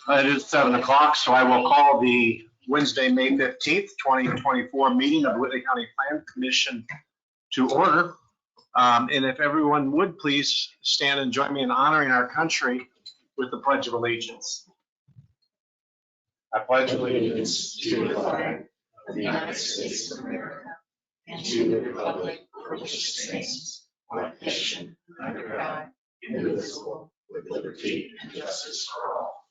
It is 7 o'clock, so I will call the Wednesday, May 15th, 2024 meeting of the Whitley County Plan Commission to order. And if everyone would please stand and join me in honoring our country with the Pledge of Allegiance. I pledge allegiance to the flag of the United States of America and to the republic for which it stands, one nation, under God, indivisible, with liberty and justice for all.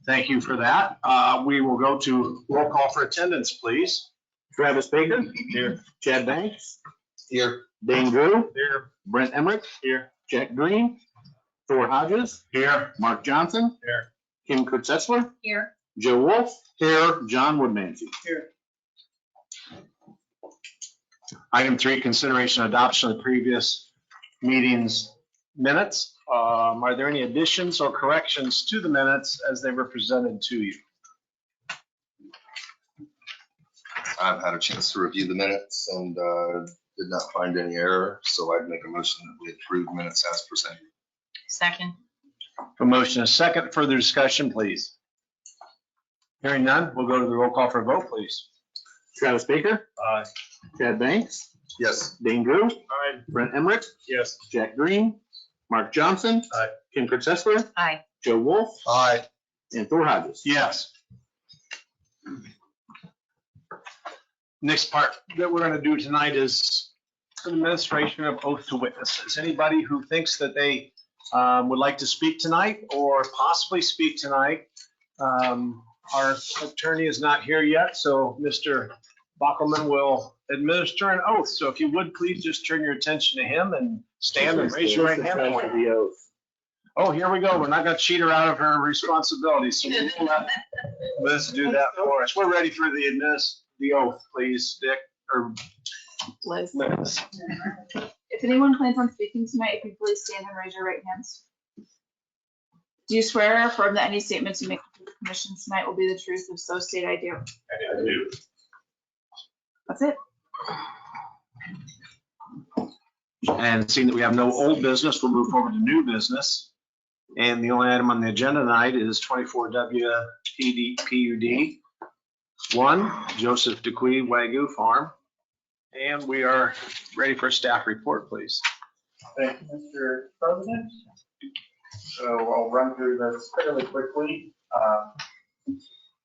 Thank you for that. We will go to roll call for attendance, please. Travis Baker. Here. Chad Banks. Here. Dane Drew. Here. Brent Emerick. Here. Jack Green. Thor Hodges. Here. Mark Johnson. Here. Kim Kurtz-Seslar. Here. Joe Wolf. Here. John Woodmansee. Here. Item 3, consideration adoption of the previous meeting's minutes. Are there any additions or corrections to the minutes as they were presented to you? I've had a chance to review the minutes and did not find any error, so I'd make a motion that we approve minutes as presented. Second. A motion, a second. Further discussion, please. Hearing none, we'll go to the roll call for a vote, please. Travis Baker. Aye. Chad Banks. Yes. Dane Drew. Aye. Brent Emerick. Yes. Jack Green. Mark Johnson. Aye. Kim Kurtz-Seslar. Aye. Joe Wolf. Aye. And Thor Hodges. Yes. Next part that we're going to do tonight is an administration of oath to witnesses. Anybody who thinks that they would like to speak tonight or possibly speak tonight, our attorney is not here yet, so Mr. Bockelman will administer an oath. So if you would, please just turn your attention to him and stand and raise your right hand for the oath. Oh, here we go. We're not going to cheat her out of her responsibilities. So we'll let Liz do that for us. We're ready for the oath, please, Dick, or Liz. Liz. If anyone plans on speaking tonight, if you please stand and raise your right hands. Do you swear or affirm that any statements you make to the commission tonight will be the truth? If so, state I do. I do. That's it. And seeing that we have no old business, we'll move forward to new business. And the only item on the agenda tonight is 24W PUD 1, Joseph Decuis Wagyu Farm. And we are ready for a staff report, please. Thank you, Mr. President. So I'll run through this fairly quickly.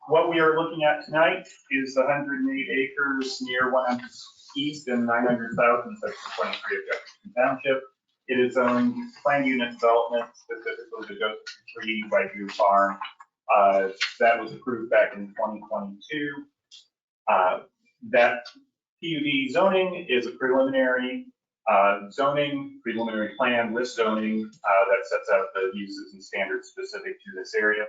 What we are looking at tonight is the 108 acres near 100 East and 900 South in section 23 of Jefferson Township. It is owned planned unit development, specifically the Decuis Wagyu Farm. That was approved back in 2022. That PUD zoning is a preliminary preliminary plan with zoning that sets out the uses and standards specific to this area.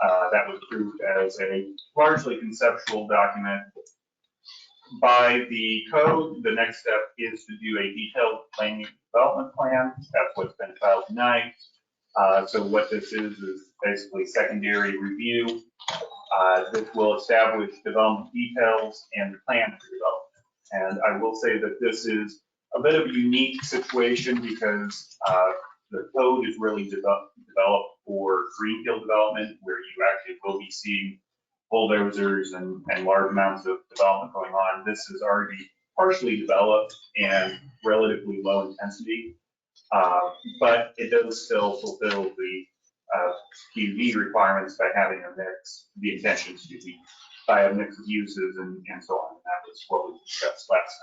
That was approved as a largely conceptual document. By the code, the next step is to do a detailed planning development plan. That's what's been filed tonight. So what this is basically secondary review. This will establish development details and plan for development. And I will say that this is a bit of a unique situation because the code is really developed for greenfield development, where you actually will be seeing bulldozers and large amounts of development going on. This is already partially developed and relatively low intensity, but it does still fulfill the PUD requirements by having a mix, the intention to be by a mix of uses and so on. And that was what we discussed last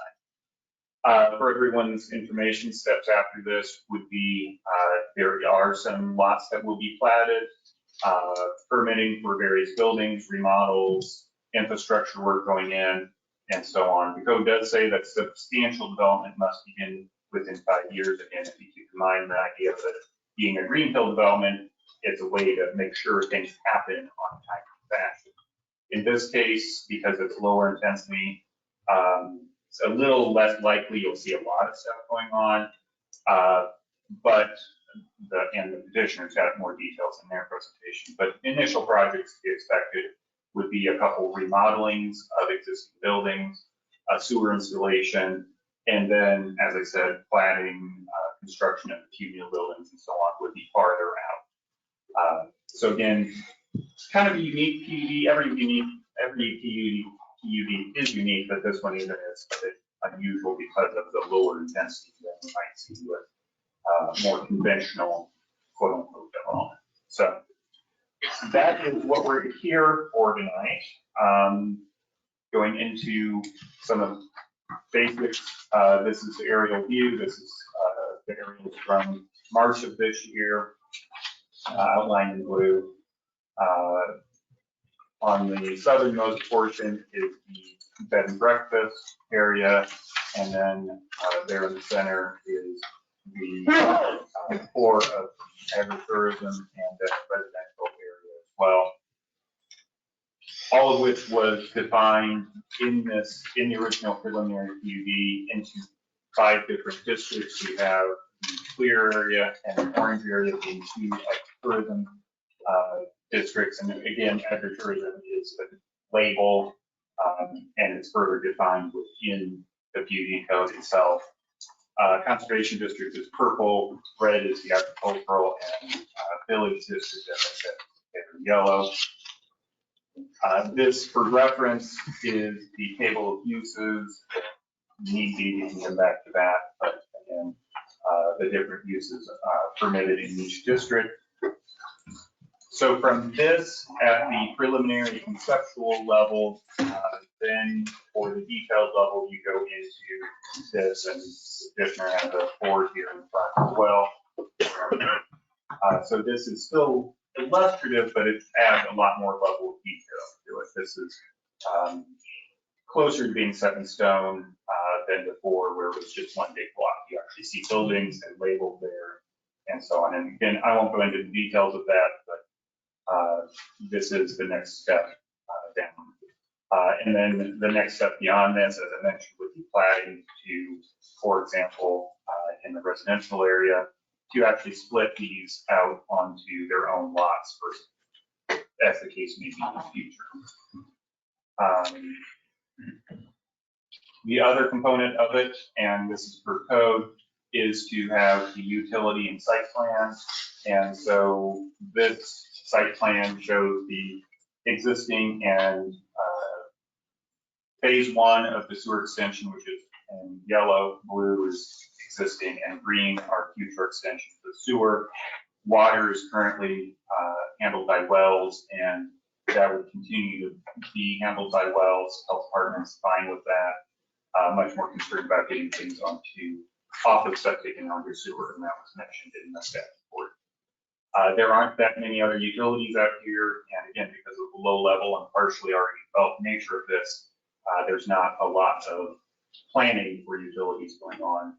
night. For everyone's information, steps after this would be there are some lots that will be platted, permitting for various buildings, remodels, infrastructure work going in, and so on. The code does say that substantial development must begin within 5 years. Again, if you keep in mind the idea of it being a greenfield development, it's a way to make sure things happen on a timely fashion. In this case, because it's lower intensity, it's a little less likely you'll see a lot of stuff going on, but the petitioners have more details in their presentation. But initial projects to be expected would be a couple remodelings of existing buildings, a sewer installation, and then, as I said, planning, construction of the two new buildings and so on would be farther out. So again, kind of a unique PUD. Every PUD is unique, but this one even is a bit unusual because of the lower intensity than we might see with more conventional quote unquote development. So that is what we're here for tonight. Going into some of the basics, this is the aerial view. This is the aerials from March of this year, outlined in blue. On the southernmost portion is the bed and breakfast area, and then there in the center is the core of agritourism and the residential area as well. All of which was defined in the original preliminary PUD into 5 different districts. We have the clear area and the orange area being 2 agritourism districts, and again, agritourism is a label, and it's further defined within the PUD code itself. Conservation district is purple, red is the agricultural, and village district, as I said, is yellow. This, for reference, is the table of uses. Need be, you can come back to that, but again, the different uses permitted in each district. So from this, at the preliminary conceptual level, then for the detailed level, you go into this, and Commissioner has a board here in front as well. So this is still illustrative, but it adds a lot more level of detail to it. This is closer to being set in stone than before, where it was just one big block. You actually see buildings and labeled there and so on. And again, I won't go into the details of that, but this is the next step down. And then the next step beyond this, as I mentioned, would be platting to, for example, in the residential area, to actually split these out onto their own lots, as the case may be in the future. The other component of it, and this is per code, is to have the utility and site plan. And so this site plan shows the existing and phase 1 of the sewer extension, which is in yellow, blue is existing, and green are future extensions of the sewer. Water is currently handled by wells, and that would continue to be handled by wells. Health department's fine with that. Much more concerned about getting things off of septic and onto sewer, and that was mentioned in the staff report. There aren't that many other utilities out here, and again, because of the low level and partially already developed nature of this, there's not a lot of planning for utilities going on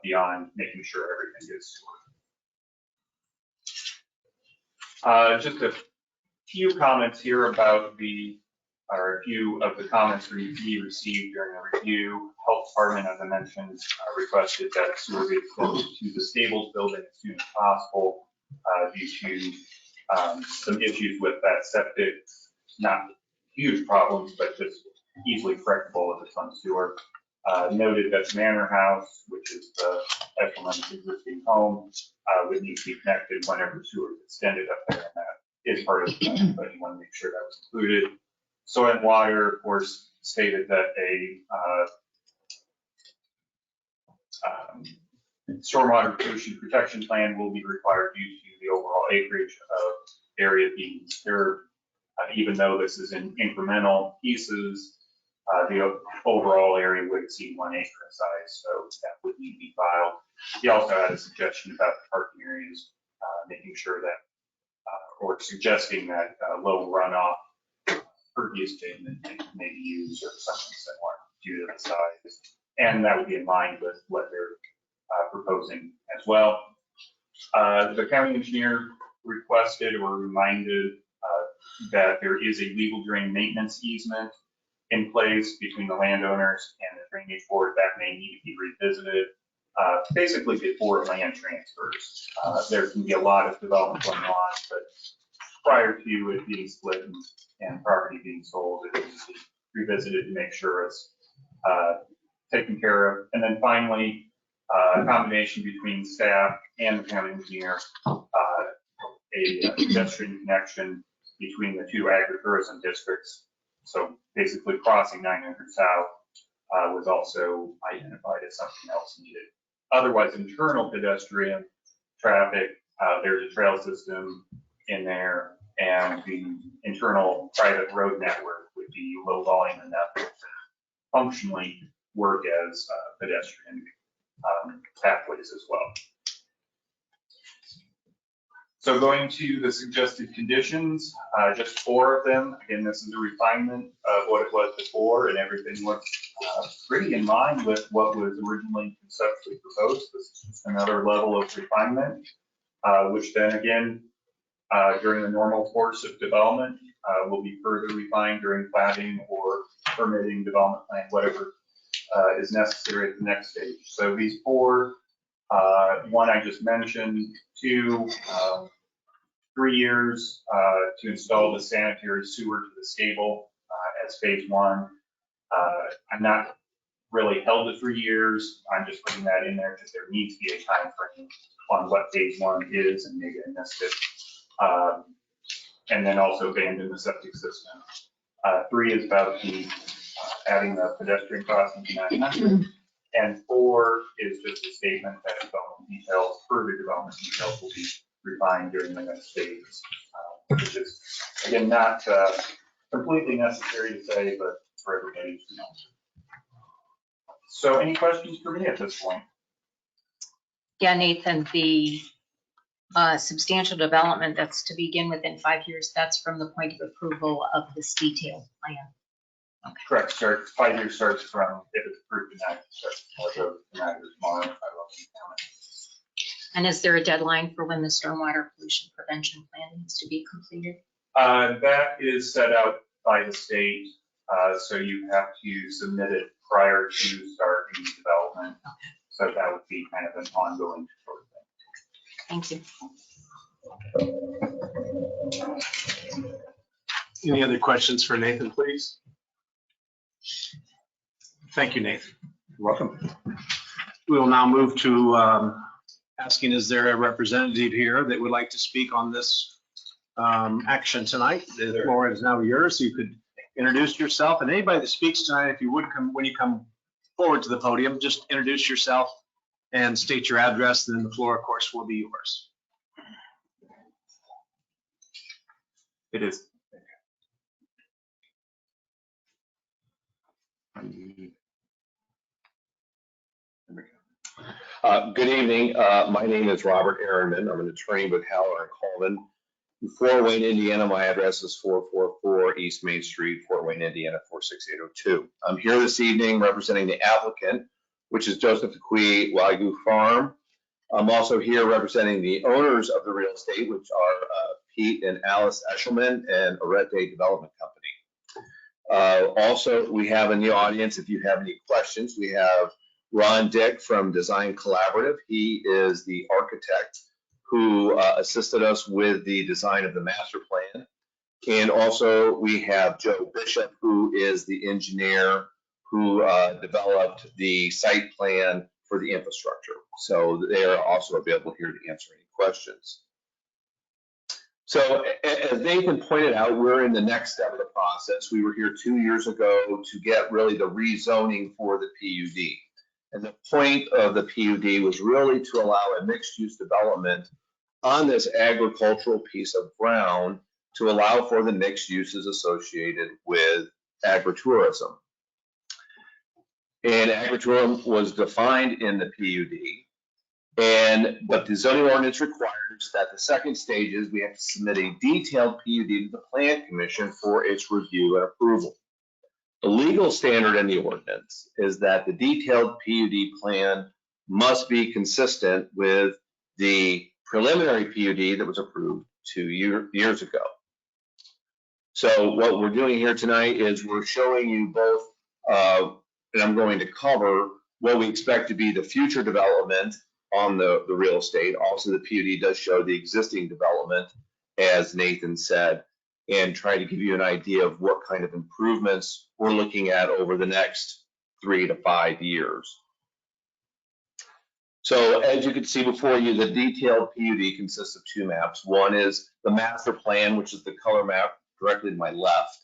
beyond making sure everything is sewer. Just a few comments here about a few of the comments we received during the review. Health department, as I mentioned, requested that sewer be extended to the stables building as soon as possible due to some issues with that septic. Not huge problems, but just easily correctable if it's on sewer. Noted that the manor house, which is the Eshelman's existing home, would need to be connected whenever sewer is extended up there, and that is part of the plan, but you want to make sure that was included. Soil and water, of course, stated that a stormwater pollution protection plan will be required due to the overall acreage of area being disturbed. Even though this is in incremental pieces, the overall area would exceed 1 acre in size, so that would need to be filed. He also had a suggestion about the parking areas, making sure that, or suggesting that low runoff pervious pavement may be used or something similar due to the size. And that would be in line with what they're proposing as well. The county engineer requested or reminded that there is a legal drain maintenance easement in place between the landowners and the drainage board that may need to be revisited, basically before land transfers. There can be a lot of development going on, but prior to it being split and property being sold, it needs to be revisited to make sure it's taken care of. And then finally, a combination between staff and the county engineer, a pedestrian connection between the two agritourism districts. So basically crossing 900 South was also identified as something else needed. Otherwise, internal pedestrian traffic, there's a trail system in there, and the internal private road network would be low volume enough to functionally work as pedestrian pathways as well. So going to the suggested conditions, just 4 of them. Again, this is a refinement of what it was before, and everything looks pretty in line with what was originally conceptually proposed. This is just another level of refinement, which then again, during the normal course of development, will be further refined during planning or permitting development plan, whatever is necessary at the next stage. So these 4, 1 I just mentioned, 2, 3 years to install the sanitary sewer to the stable as phase 1. I'm not really held to 3 years. I'm just putting that in there because there needs to be a time frame on what phase 1 is, and maybe I missed it. And then also abandon the septic system. 3 is about the adding the pedestrian crossing to 900. And 4 is just a statement that development details, further development details will be refined during the next phase, which is, again, not completely necessary to say, but for everybody to know. So any questions for me at this point? Yeah, Nathan, the substantial development that's to begin within 5 years, that's from the point of approval of this detailed plan. Okay. Correct, 5 years starts from, if it's approved tonight, starts tonight or tomorrow. I don't know. And is there a deadline for when the stormwater pollution prevention plan needs to be completed? That is set out by the state, so you have to submit it prior to starting development. Okay. So that would be kind of an ongoing sort of thing. Thank you. Any other questions for Nathan, please? Thank you, Nathan. You're welcome. We will now move to asking, is there a representative here that would like to speak on this action tonight? The floor is now yours. You could introduce yourself, and anybody that speaks tonight, if you would come, when you come forward to the podium, just introduce yourself and state your address, and then the floor, of course, will be yours. It is. Good evening. My name is Robert Ehrenman. I'm an attorney with Haller and Coleman in Fort Wayne, Indiana. My address is 444 East Main Street, Fort Wayne, Indiana, 46802. I'm here this evening representing the applicant, which is Decuis Wagyu Farm. I'm also here representing the owners of the real estate, which are Pete and Alice Eshelman and Arete Development Company. Also, we have in the audience, if you have any questions, we have Ron Dick from Design Collaborative. He is the architect who assisted us with the design of the master plan. And also we have Joe Bishop, who is the engineer who developed the site plan for the infrastructure. So they are also available here to answer any questions. So as Nathan pointed out, we're in the next step of the process. We were here 2 years ago to get really the rezoning for the PUD. And the point of the PUD was really to allow a mixed-use development on this agricultural piece of ground to allow for the mixed uses associated with agritourism. And agritourism was defined in the PUD. But the zoning ordinance requires that the second stage is we have to submit a detailed PUD to the Plan Commission for its review and approval. The legal standard in the ordinance is that the detailed PUD plan must be consistent with the preliminary PUD that was approved 2 years ago. So what we're doing here tonight is we're showing you both, and I'm going to cover what we expect to be the future development on the real estate. Also, the PUD does show the existing development, as Nathan said, and try to give you an idea of what kind of improvements we're looking at over the next 3 to 5 years. So as you can see before you, the detailed PUD consists of two maps. One is the master plan, which is the color map directly to my left.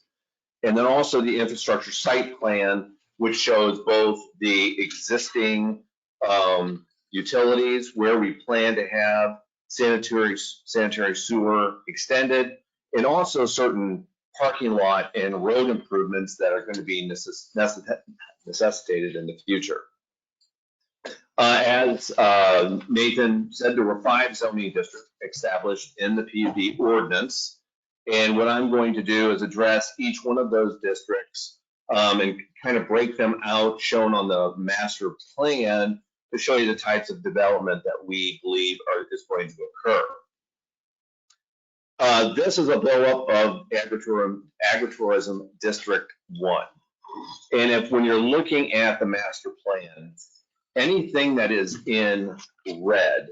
And then also the infrastructure site plan, which shows both the existing utilities where we plan to have sanitary sewer extended, and also certain parking lot and road improvements that are going to be necessitated in the future. As Nathan said, there were 5 zoning districts established in the PUD ordinance. And what I'm going to do is address each one of those districts and kind of break them out, shown on the master plan, to show you the types of development that we believe is going to occur. This is a blow up of Agritourism District 1. And when you're looking at the master plan, anything that is in red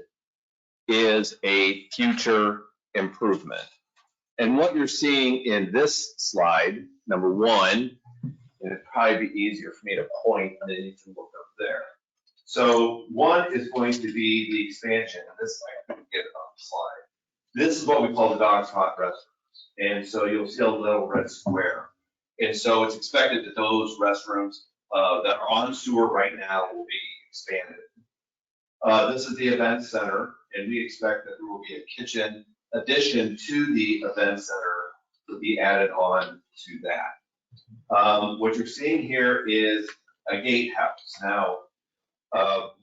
is a future improvement. And what you're seeing in this slide, number 1, and it'd probably be easier for me to point than you can look up there. So 1 is going to be the expansion, and this I couldn't get it on the slide. This is what we call the dog's hot restrooms. And so you'll see a little red square. And so it's expected that those restrooms that are on sewer right now will be expanded. This is the event center, and we expect that there will be a kitchen addition to the event center to be added on to that. What you're seeing here is a gatehouse. Now,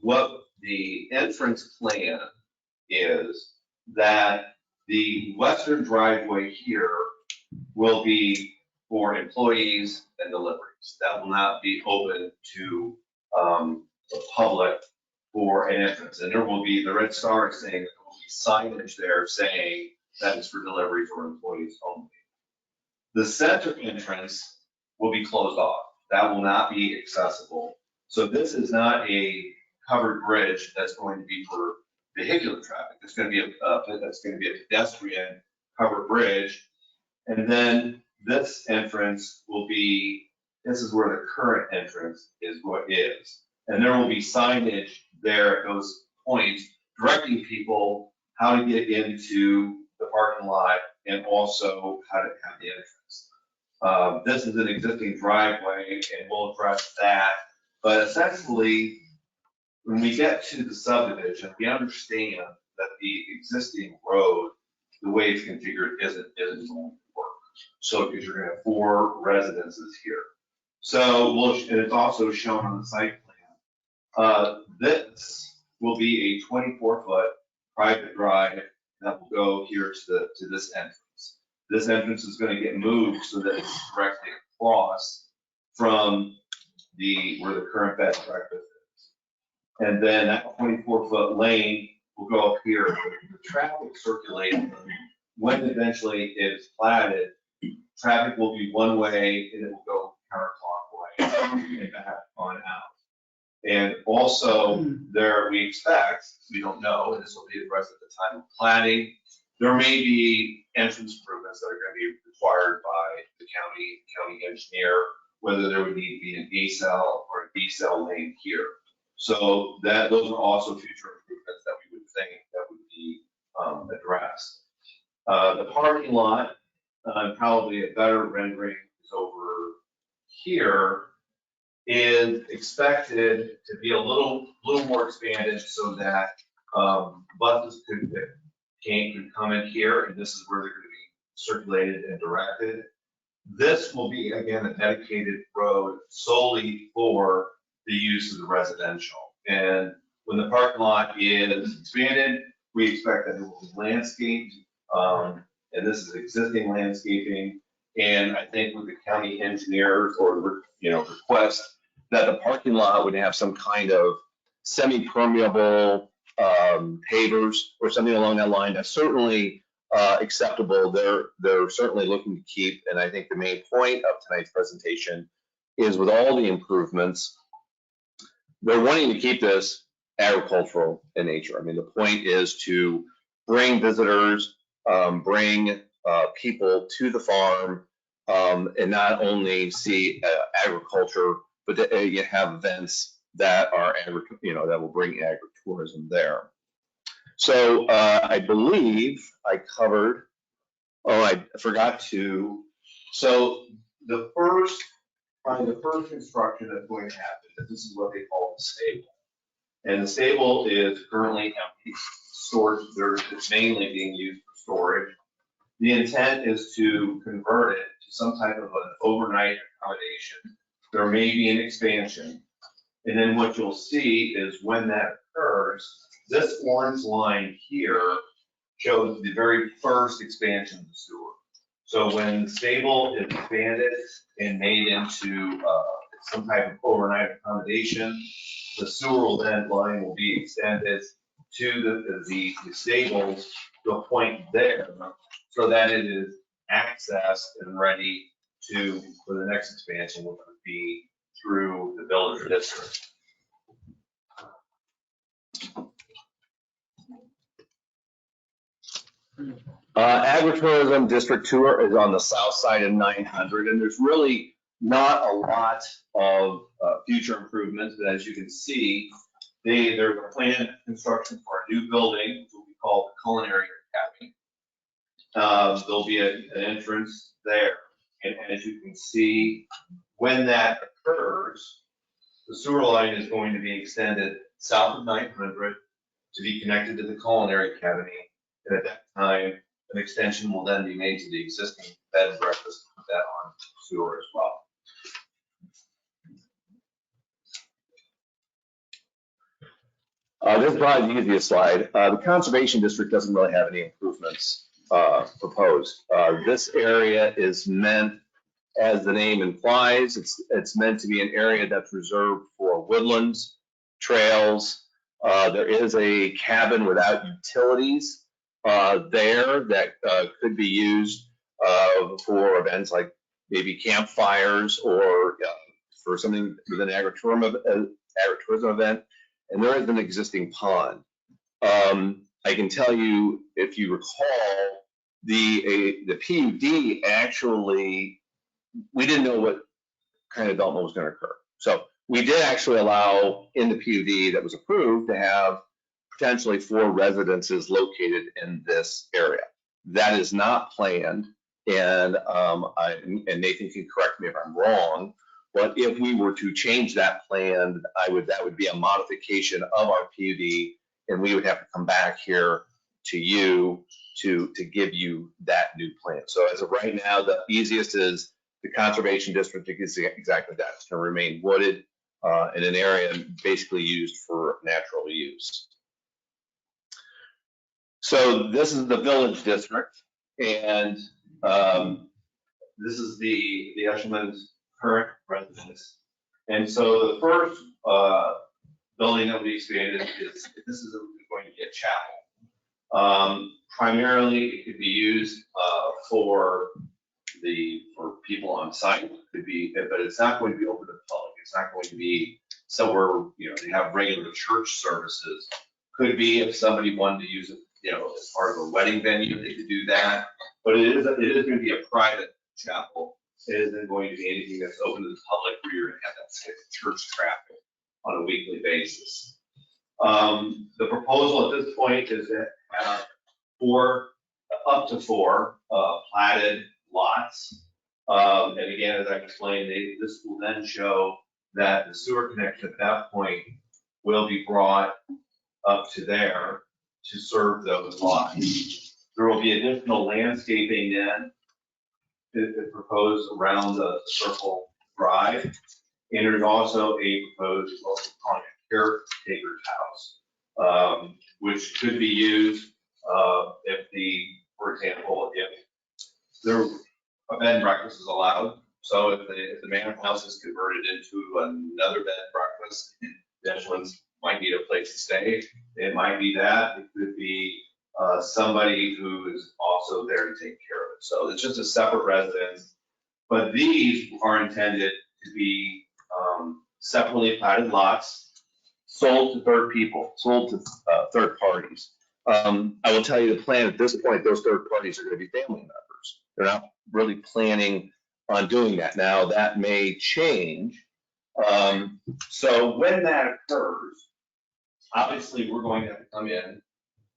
what the entrance plan is that the western driveway here will be for employees and deliveries. That will not be open to the public for an entrance. And there will be, the red star is saying there will be signage there saying that is for deliveries or employees only. The center entrance will be closed off. That will not be accessible. So this is not a covered bridge that's going to be for vehicular traffic. It's going to be a pedestrian covered bridge. And then this entrance will be, this is where the current entrance is what is. And there will be signage there at those points directing people how to get into the parking lot and also how to have the entrance. This is an existing driveway and we'll address that. But essentially, when we get to the subdivision, we understand that the existing road, the way it's configured, isn't going to work. So because you're going to have 4 residences here. So and it's also shown on the site plan. This will be a 24-foot private drive that will go here to this entrance. This entrance is going to get moved so that it's directly across from where the current bed and breakfast is. And then that 24-foot lane will go up here. The traffic circulating, when eventually it's platted, traffic will be one way and it will go counterclockwise and back on out. And also there, we expect, we don't know, and this will be addressed at the time of planning, there may be entrance improvements that are going to be required by the county engineer, whether there would need to be an A-cell or a B-cell lane here. So those are also future improvements that we would think that would be addressed. The parking lot, probably a better rendering is over here, is expected to be a little more expanded so that buses could come in here, and this is where they're going to be circulated and directed. This will be, again, a dedicated road solely for the use of the residential. And when the parking lot is expanded, we expect that it will be landscaped, and this is existing landscaping. And I think with the county engineers or, request that the parking lot would have some kind of semi-permeable pavers or something along that line. That's certainly acceptable. They're certainly looking to keep, and I think the main point of tonight's presentation is with all the improvements, they're wanting to keep this agricultural in nature. I mean, the point is to bring visitors, bring people to the farm, and not only see agriculture, but to have events that are, that will bring agritourism there. So I believe I covered, I forgot to, so the first construction that's going to happen, this is what they call the stable. And the stable is currently empty, storage, it's mainly being used for storage. The intent is to convert it to some type of an overnight accommodation. There may be an expansion. And then what you'll see is when that occurs, this orange line here shows the very first expansion of the sewer. So when the stable is expanded and made into some type of overnight accommodation, the sewer line will be extended to the stable to a point there so that it is accessed and ready for the next expansion, which would be through the village district. Agritourism District 2 is on the south side of 900, and there's really not a lot of future improvements. But as you can see, there's a planned construction for a new building, which will be called the Culinary Academy. There'll be an entrance there. And as you can see, when that occurs, the sewer line is going to be extended south of 900 to be connected to the Culinary Academy. And at that time, an extension will then be made to the existing bed and breakfast to put that on sewer as well. This is probably the easiest slide. The Conservation District doesn't really have any improvements proposed. This area is meant, as the name implies, it's meant to be an area that's reserved for woodlands, trails. There is a cabin without utilities there that could be used for events like maybe campfires or for something with an agritourism event. And there is an existing pond. I can tell you, if you recall, the PUD actually, we didn't know what kind of development was going to occur. So we did actually allow in the PUD that was approved to have potentially 4 residences located in this area. That is not planned, and Nathan can correct me if I'm wrong, but if we were to change that plan, that would be a modification of our PUD, and we would have to come back here to you to give you that new plan. So as of right now, the easiest is the Conservation District is exactly that. It's going to remain wooded in an area basically used for natural use. So this is the Village District, and this is the Eshelman's current residence. And so the first building that we expanded is, this is going to be a chapel. Primarily, it could be used for people on site. It could be, but it's not going to be open to the public. It's not going to be somewhere, they have regular church services. Could be if somebody wanted to use it, as part of a wedding venue, they could do that. But it is going to be a private chapel. It isn't going to be anything that's open to the public where you're going to have that same church traffic on a weekly basis. The proposal at this point is to have up to four platted lots. And again, as I explained, this will then show that the sewer connection at that point will be brought up to there to serve those lots. There will be additional landscaping then proposed around the circle drive. And there's also a proposed, caretaker's house, which could be used for example, if a bed and breakfast is allowed. So if the manor house is converted into another bed and breakfast, Eshelman's might need a place to stay. It might be that. It could be somebody who is also there to take care of it. So it's just a separate residence. But these are intended to be separately platted lots sold to third parties. I will tell you the plan at this point, those third parties are going to be family members. They're not really planning on doing that. Now that may change. So when that occurs, obviously, we're going to have to come in,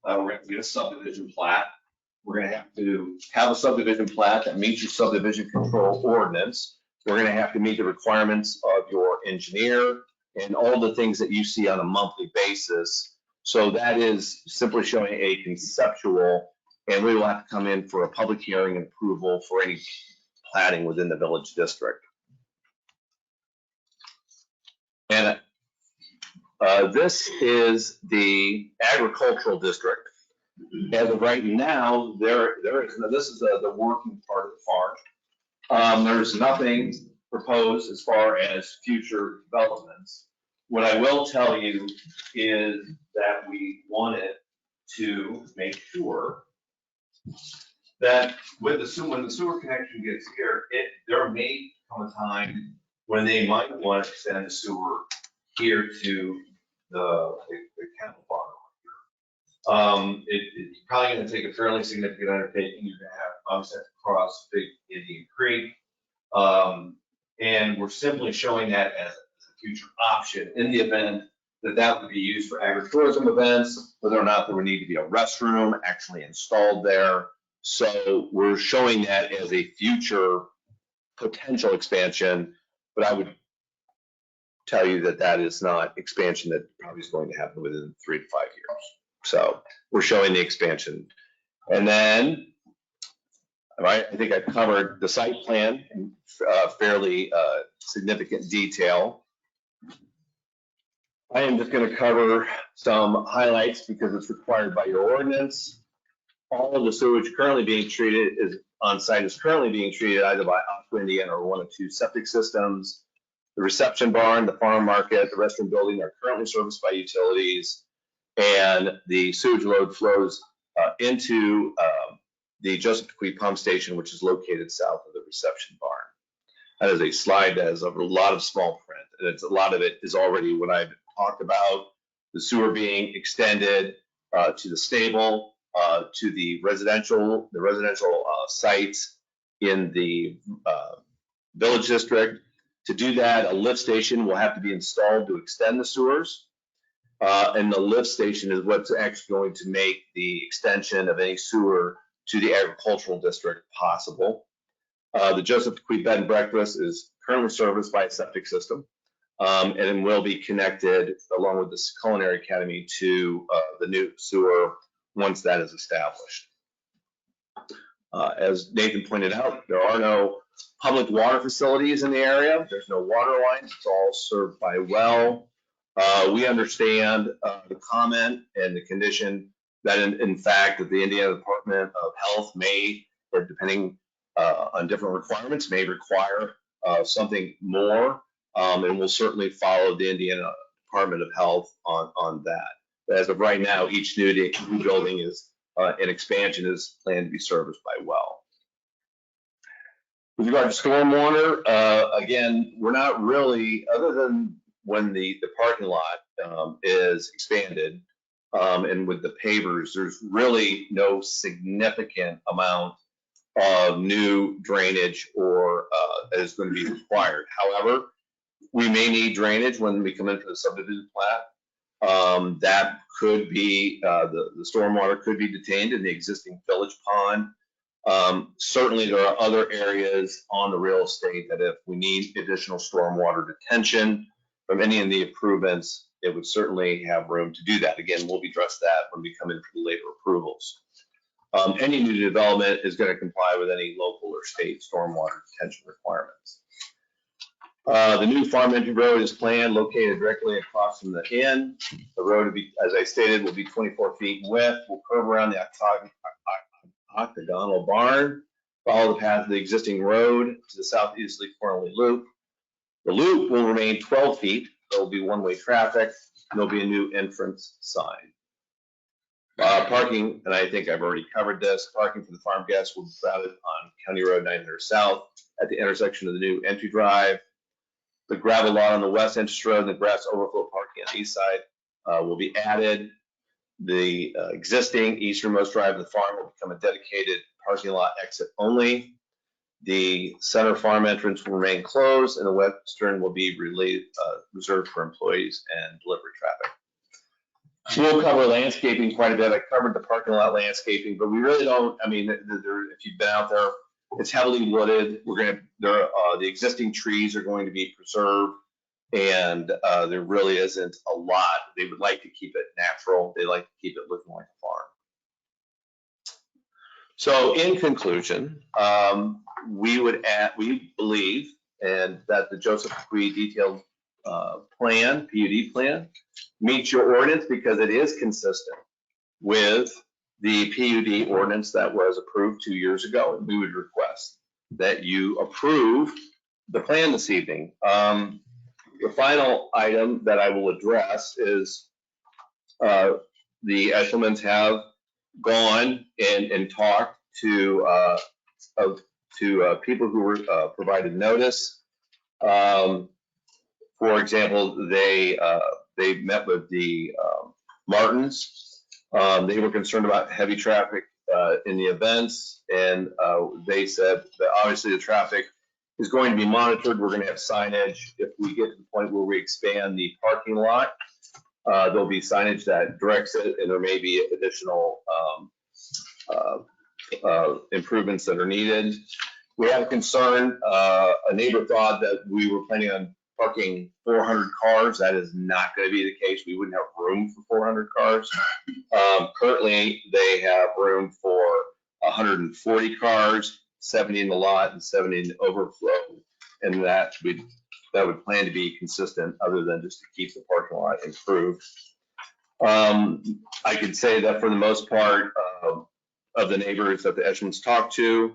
we're going to get a subdivision plat. We're going to have a subdivision plat that meets your subdivision control ordinance. We're going to have to meet the requirements of your engineer and all the things that you see on a monthly basis. So that is simply showing a conceptual, and we will have to come in for a public hearing and approval for any platting within the village district. And this is the agricultural district. As of right now, this is the working part of the farm. There's nothing proposed as far as future developments. What I will tell you is that we wanted to make sure that when the sewer connection gets here, there may come a time when they might want to extend the sewer here to the cattle farm. It's probably going to take a fairly significant undertaking. You're going to have obviously to cross Big Indian Creek. And we're simply showing that as a future option in the event that that would be used for agritourism events, whether or not there would need to be a restroom actually installed there. So we're showing that as a future potential expansion, but I would tell you that that is not expansion that probably is going to happen within 3 to 5 years. So we're showing the expansion. And then, I think I've covered the site plan in fairly significant detail. I am just going to cover some highlights because it's required by your ordinance. All of the sewage currently being treated on site is currently being treated either by Aqua Indiana or one of 2 septic systems. The reception barn, the farm market, the restroom building are currently serviced by utilities, and the sewage load flows into the Joseph Decuis pump station, which is located south of the reception barn. That is a slide that has a lot of small print, and a lot of it is already what I've talked about: the sewer being extended to the stable, to the residential sites in the village district. To do that, a lift station will have to be installed to extend the sewers. And the lift station is what's actually going to make the extension of any sewer to the agricultural district possible. The Joseph Decuis Bed and Breakfast is currently serviced by a septic system, and will be connected along with this Culinary Academy to the new sewer once that is established. As Nathan pointed out, there are no public water facilities in the area. There's no water lines. It's all served by well. We understand the comment and the condition that in fact that the Indiana Department of Health may, or depending on different requirements, may require something more, and we'll certainly follow the Indiana Department of Health on that. But as of right now, each new building is an expansion is planned to be serviced by well. With regard to stormwater, again, we're not really, other than when the parking lot is expanded, and with the pavers, there's really no significant amount of new drainage or that is going to be required. However, we may need drainage when we come in for the subdivision plat. That could be, the stormwater could be detained in the existing village pond. Certainly there are other areas on the real estate that if we need additional stormwater detention from any of the improvements, it would certainly have room to do that. Again, we'll address that when we come in for the later approvals. Any new development is going to comply with any local or state stormwater detention requirements. The new farm entry road is planned located directly across from the inn. The road, will be, as I stated, will be 24 feet in width. We'll curve around the octagonal barn, follow the path of the existing road to the southeasterly cornerly loop. The loop will remain 12 feet. There will be one-way traffic. There'll be a new entrance sign. Parking, and I think I've already covered this, parking for the farm guests will be routed on County Road 900 South at the intersection of the new entry drive. The gravel lot on the west entrance road and the grass overflow parking on the east side will be added. The existing easternmost drive of the farm will become a dedicated parking lot exit only. The center farm entrance will remain closed, and the western will be reserved for employees and delivery traffic. We'll cover landscaping quite a bit. I covered the parking lot landscaping, but we really don't, I mean, if you've been out there, it's heavily wooded. The existing trees are going to be preserved, and there really isn't a lot. They would like to keep it natural. They like to keep it looking like a farm. So in conclusion, we believe and that the Joseph Decuis detailed PUD plan meets your ordinance because it is consistent with the PUD ordinance that was approved 2 years ago. And we would request that you approve the plan this evening. The final item that I will address is the Eshelmans have gone and talked to people who were provided notice. For example, they met with the Martins. They were concerned about heavy traffic in the events, and they said that obviously the traffic is going to be monitored. We're going to have signage. If we get to the point where we expand the parking lot, there'll be signage that directs it, and there may be additional improvements that are needed. We have a concern. A neighbor thought that we were planning on parking 400 cars. That is not going to be the case. We wouldn't have room for 400 cars. Currently, they have room for 140 cars, 70 in the lot and 70 in the overflow. And that would plan to be consistent other than just to keep the parking lot improved. I could say that for the most part of the neighbors that the Eshelmans talked to,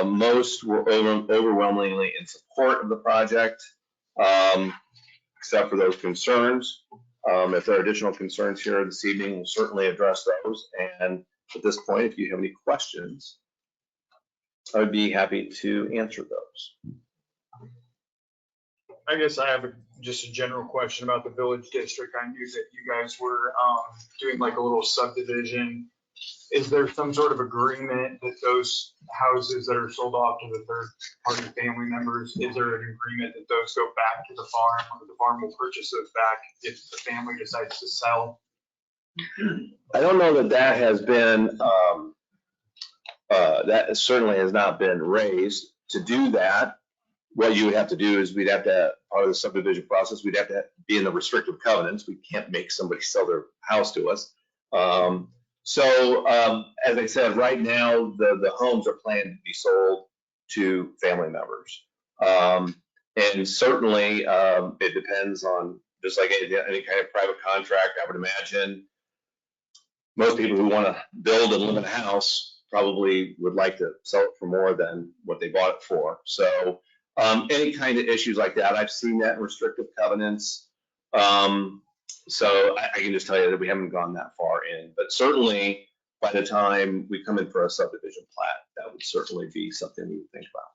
most were overwhelmingly in support of the project, except for those concerns. If there are additional concerns here this evening, we'll certainly address those. And at this point, if you have any questions, I would be happy to answer those. I guess I have just a general question about the village district. I knew that you guys were doing like a little subdivision. Is there some sort of agreement that those houses that are sold off to the third party family members, is there an agreement that those go back to the farm, or the farm will purchase those back if the family decides to sell? I don't know that that has been, that certainly has not been raised. To do that, what you would have to do is we'd have to, part of the subdivision process, we'd have to be in the restrictive covenants. We can't make somebody sell their house to us. So as I said, right now, the homes are planned to be sold to family members. And certainly it depends on, just like any kind of private contract, I would imagine most people who want to build and live in a house probably would like to sell it for more than what they bought it for. So any kind of issues like that, I've seen that in restrictive covenants. So I can just tell you that we haven't gone that far in, but certainly by the time we come in for a subdivision plat, that would certainly be something we would think about.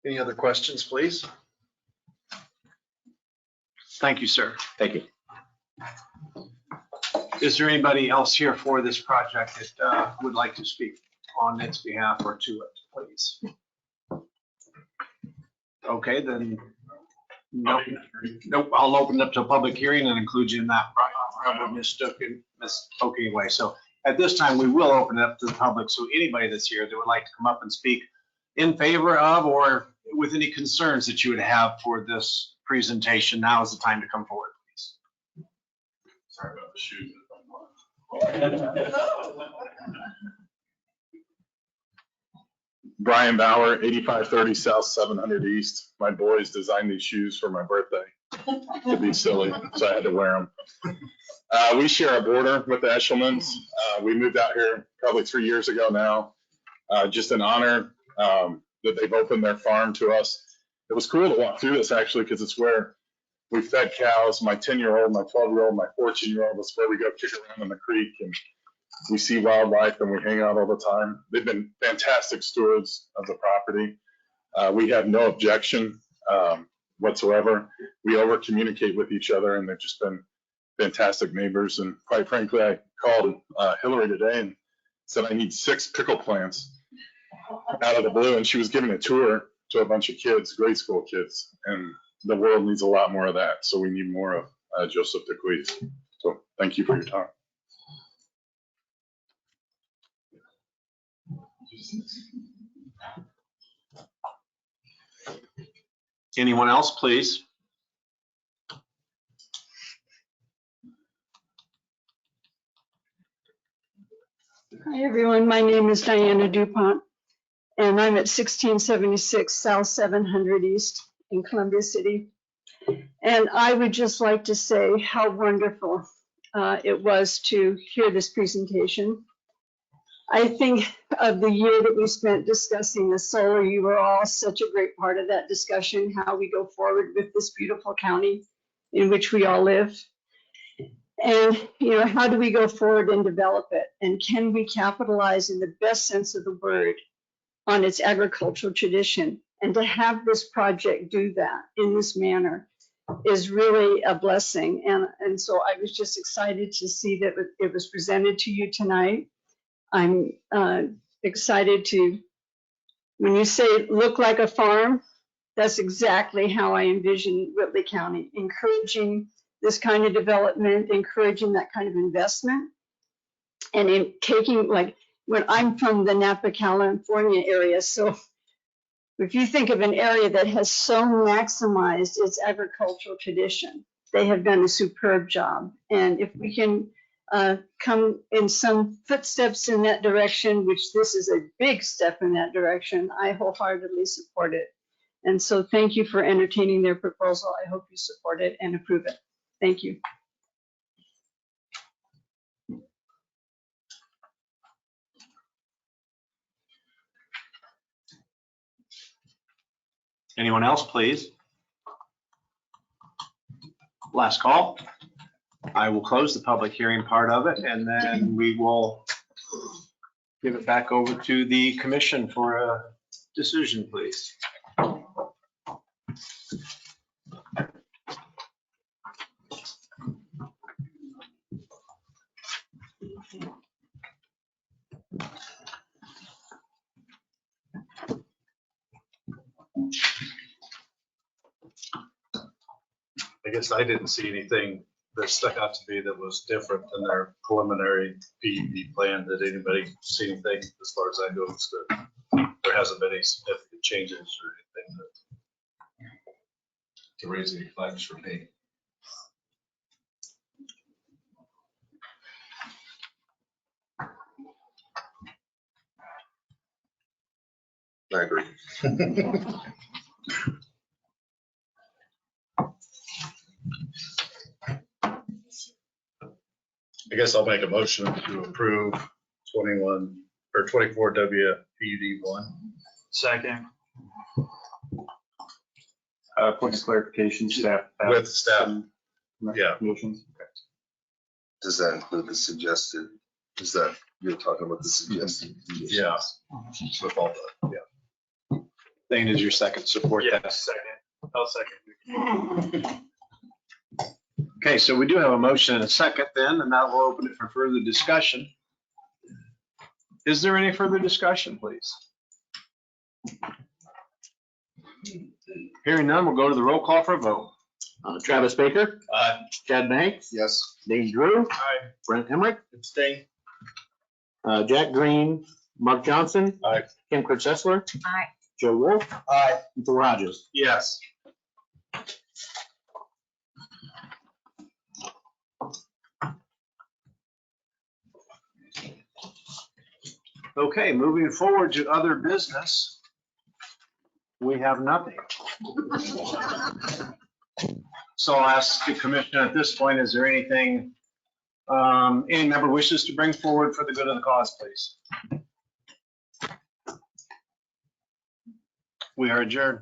Any other questions, please? Thank you, sir. Thank you. Is there anybody else here for this project that would like to speak on its behalf or to it, please? Okay, then, nope, I'll open it up to a public hearing and include you in that. Probably misspoke anyway. So at this time, we will open it up to the public. So anybody that's here that would like to come up and speak in favor of or with any concerns that you would have for this presentation, now is the time to come forward, please. Sorry about the shoes. Brian Bauer, 8530 South 700 East. My boys designed these shoes for my birthday to be silly, so I had to wear them. We share a border with the Eshelmans. We moved out here probably 3 years ago now. Just an honor that they've opened their farm to us. It was cool to walk through this actually, because it's where we fed cows. My 10-year-old, my 12-year-old, my 14-year-old, that's where we go kick around in the creek and we see wildlife and we hang out all the time. They've been fantastic stewards of the property. We have no objection whatsoever. We over communicate with each other and they've just been fantastic neighbors. And quite frankly, I called Hillary today and said I need 6 pickle plants out of the blue, and she was giving a tour to a bunch of kids, grade school kids, and the world needs a lot more of that. So we need more of Joseph Decuis. So thank you for your time. Anyone else, please? Hi, everyone. My name is Diana DuPont, and I'm at 1676 South 700 East in Columbia City. And I would just like to say how wonderful it was to hear this presentation. I think of the year that we spent discussing the solar, you were all such a great part of that discussion, how we go forward with this beautiful county in which we all live. And, you know, how do we go forward and develop it? And can we capitalize in the best sense of the word on its agricultural tradition? And to have this project do that in this manner is really a blessing. And so I was just excited to see that it was presented to you tonight. I'm excited to, when you say look like a farm, that's exactly how I envision Whitley County, encouraging this kind of development, encouraging that kind of investment. And in taking, like, when I'm from the Napa, California area, so if you think of an area that has so maximized its agricultural tradition, they have done a superb job. And if we can come in some footsteps in that direction, which this is a big step in that direction, I wholeheartedly support it. And so thank you for entertaining their proposal. I hope you support it and approve it. Thank you. Anyone else, please? Last call. I will close the public hearing part of it, and then we will give it back over to the commission for a decision, please. I guess I didn't see anything that stuck out to me that was different than their preliminary PUD plan. Did anybody see anything as far as that goes? That there hasn't been any significant changes or anything to raise any flags for me. I agree. I guess I'll make a motion to approve 21 or 24 WPUD1. Second. Point of clarification, staff. With staff, yeah. Motions. Does that include the suggested, is that, you're talking about the suggested? Yeah. With all the, yeah. Dane is your second support. Yeah, that. second. I'll second. Okay, so we do have a motion and a second then, and now we'll open it for further discussion. Is there any further discussion, please? Hearing none, we'll go to the roll call for a vote. Travis Baker. Chad Banks. Yes. Dane Drew. Aye. Brent Emerick. Abstain. Jack Green. Mark Johnson. Aye. Kim Kurtz-Seslar. Aye. Joe Wolf. Aye. And Thor Hodges. Yes. Okay, moving forward to other business, we have nothing. So I'll ask the commission at this point, is there anything any member wishes to bring forward for the good of the cause, please? We are adjourned.